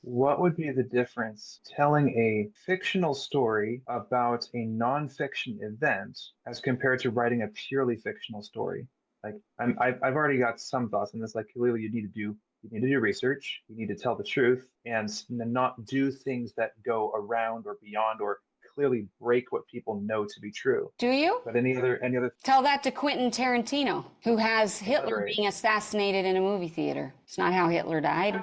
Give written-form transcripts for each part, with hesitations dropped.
What would be the difference telling a fictional story about a nonfiction event as compared to writing a purely fictional story? Like, I've already got some thoughts on this. Like, clearly, you need to do research, you need to tell the truth, and not do things that go around or beyond or clearly break what people know to be true. Do you? But any other Tell that to Quentin Tarantino, who has Hitler elaborate? being assassinated in a movie theater. It's not how Hitler died.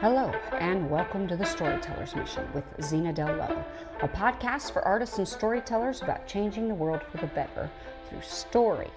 Hello, and welcome to The Storyteller's Mission with Zena Del Lowe, a podcast for artists and storytellers about changing the world for the better through story.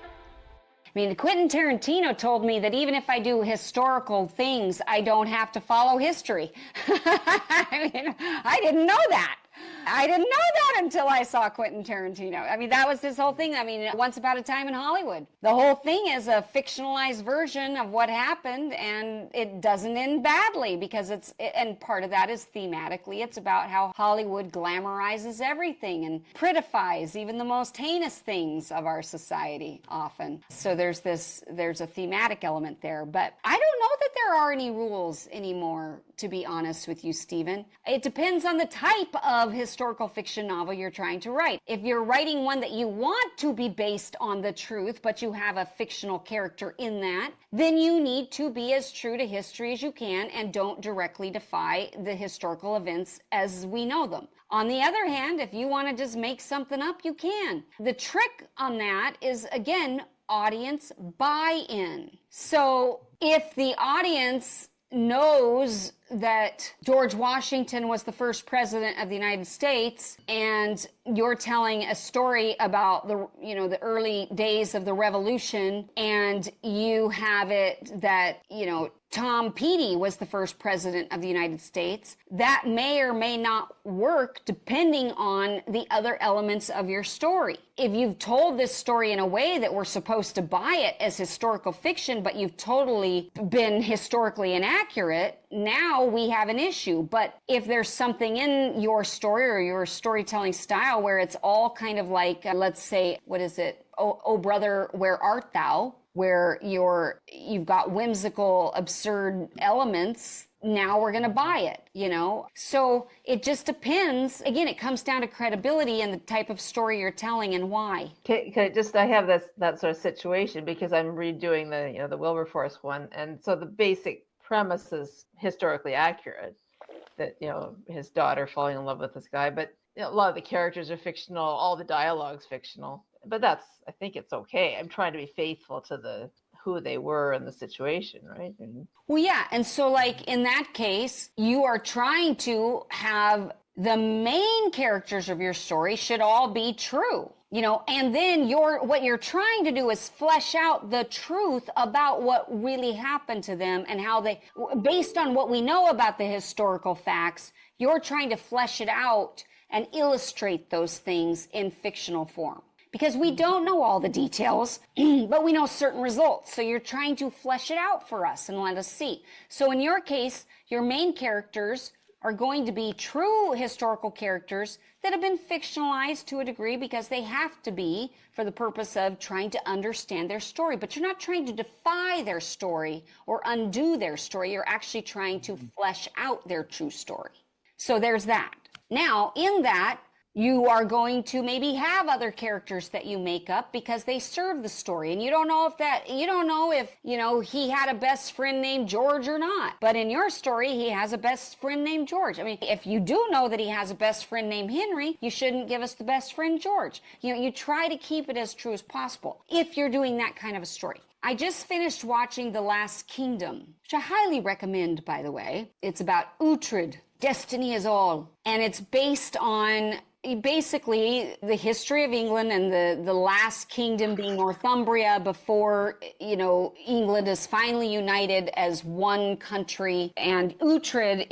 I mean, Quentin Tarantino told me that even if I do historical things, I don't have to follow history. I mean, I didn't know that. I didn't know that until I saw Quentin Tarantino. I mean, that was his whole thing. I mean, Once Upon a Time in Hollywood. The whole thing is a fictionalized version of what happened, and it doesn't end badly because and part of that is thematically. It's about how Hollywood glamorizes everything and prettifies even the most heinous things of our society often. So there's a thematic element there. But I don't know that there are any rules anymore, to be honest with you, Stephen. It depends on the type of historical fiction novel you're trying to write. If you're writing one that you want to be based on the truth, but you have a fictional character in that, then you need to be as true to history as you can and don't directly defy the historical events as we know them. On the other hand, if you want to just make something up, you can. The trick on that is, again, audience buy-in. So if the audience knows that George Washington was the first president of the United States and you're telling a story about the early days of the revolution, and you have it that Tom Petey was the first president of the United States, that may or may not work depending on the other elements of your story. If you've told this story in a way that we're supposed to buy it as historical fiction, but you've totally been historically inaccurate, now we have an issue. But if there's something in your story or your storytelling style where it's all kind of like, let's say, what is it? Oh, brother, where art thou? Where you've got whimsical, absurd elements, now we're going to buy it, So it just depends. Again, it comes down to credibility and the type of story you're telling and why. I have that sort of situation because I'm redoing the Wilberforce one. And so the basic premise is historically accurate, that, his daughter falling in love with this guy, but a lot of the characters are fictional, all the dialogue's fictional. But I think it's okay. I'm trying to be faithful to who they were in the situation, right? Well, yeah. And so like in that case, you are trying to have the main characters of your story should all be true, and then what you're trying to do is flesh out the truth about what really happened to them and how based on what we know about the historical facts, you're trying to flesh it out and illustrate those things in fictional form. Because we don't know all the details, but we know certain results. So you're trying to flesh it out for us and let us see. So in your case, your main characters are going to be true historical characters that have been fictionalized to a degree because they have to be for the purpose of trying to understand their story. But you're not trying to defy their story or undo their story. You're actually trying to flesh out their true story. So there's that. Now, in that, you are going to maybe have other characters that you make up because they serve the story. And you don't know if he had a best friend named George or not. But in your story, he has a best friend named George. I mean, if you do know that he has a best friend named Henry, you shouldn't give us the best friend George. You try to keep it as true as possible if you're doing that kind of a story. I just finished watching The Last Kingdom, which I highly recommend, by the way. It's about Uhtred, Destiny is All. And it's based on basically the history of England and the last kingdom being Northumbria before, England is finally united as one country. And Uhtred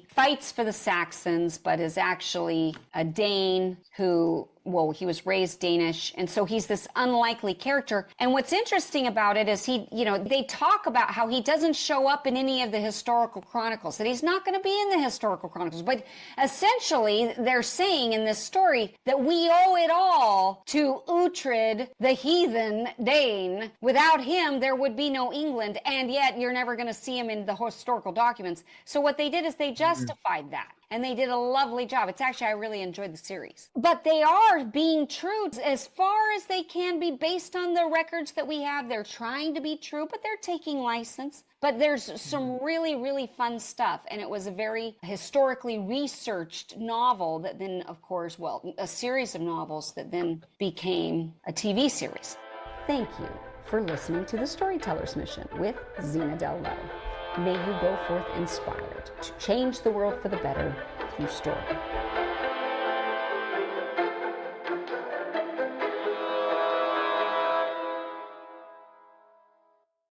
fights for the Saxons, but is actually a Dane who well, he was raised Danish, and so he's this unlikely character. And what's interesting about it is they talk about how he doesn't show up in any of the historical chronicles, that he's not going to be in the historical chronicles. But essentially, they're saying in this story that we owe it all to Uhtred, the heathen Dane. Without him, there would be no England, and yet you're never going to see him in the historical documents. So what they did is they justified that. And they did a lovely job. It's actually, I really enjoyed the series. But they are being true as far as they can be based on the records that we have. They're trying to be true, but they're taking license. But there's some really, really fun stuff. And it was a very historically researched novel that then, of course, a series of novels that then became a TV series. Thank you for listening to The Storyteller's Mission with Zena Del Lowe. May you go forth inspired to change the world for the better through story.